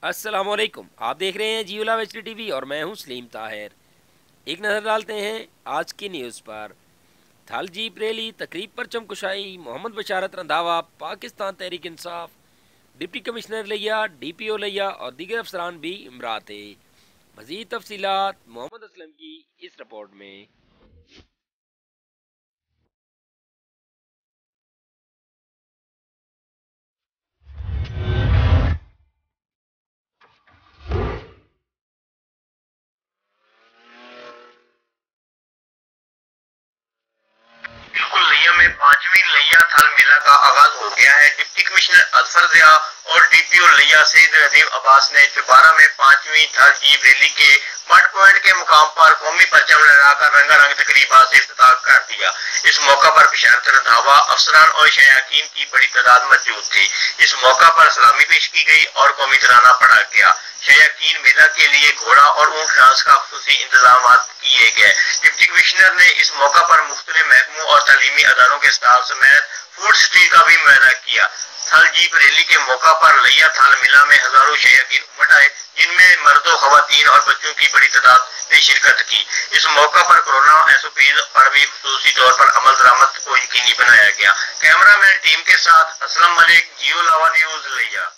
अस्सलामुअलैकुम। आप देख रहे हैं जियो लाइव HD टीवी और मैं हूं सलीम ताहिर। एक नज़र डालते हैं आज की न्यूज़ पर। थल जीप रैली, तकरीब पर चमकुशाई, मोहम्मद बशारत रंधावा, पाकिस्तान तहरीक इंसाफ, डिप्टी कमिश्नर लिया, DPO लिया और दीगर अफसरान भी इमरा थे। मज़ीद तफसीलात मोहम्मद असलम की इस रिपोर्ट में। बिल्कुल लिया में पांचवी लिया थल मेला का आगाज हो गया है। डिप्टी कमिश्नर अजफर जिया और DPO लिया सईद नदीम अब्बास ने चुपारा में पांचवी थल जीप रैली के मड पॉइंट के मुकाम पर कौमी परचम लहराकर रंगारंग तकरीबा से इफ्तिताह कर दिया। इस मौका पर बशारत रंधावा, अफसरान और शयाकीन की बड़ी तादाद मौजूद थी। इस मौका पर सलामी पेश की गई और कौमी तराना पढ़ा गया। शयाकीन मेला के लिए घोड़ा और ऊंट डांस का खुसूसी इंतजाम किए गए। डिप्टी कमिश्नर ने इस मौका पर मुख्तलिफ महकमों और तालीमी अदारों के स्टाफ समेत फूड स्ट्रीट का भी मुआयना किया। थल जीप रैली के मौका पर लिया थल मिला में हजारों शयाकीन उमड़ आए, जिनमें मर्दों, खवातीन और बच्चों की बड़ी तादाद ने शिरकत की। इस मौका पर कोरोना SOPs पर भी खुसूसी तौर पर अमल दरामद को यकीनी बनाया गया। कैमरामैन टीम के साथ असलम मलिक, जियो लावा न्यूज लिया।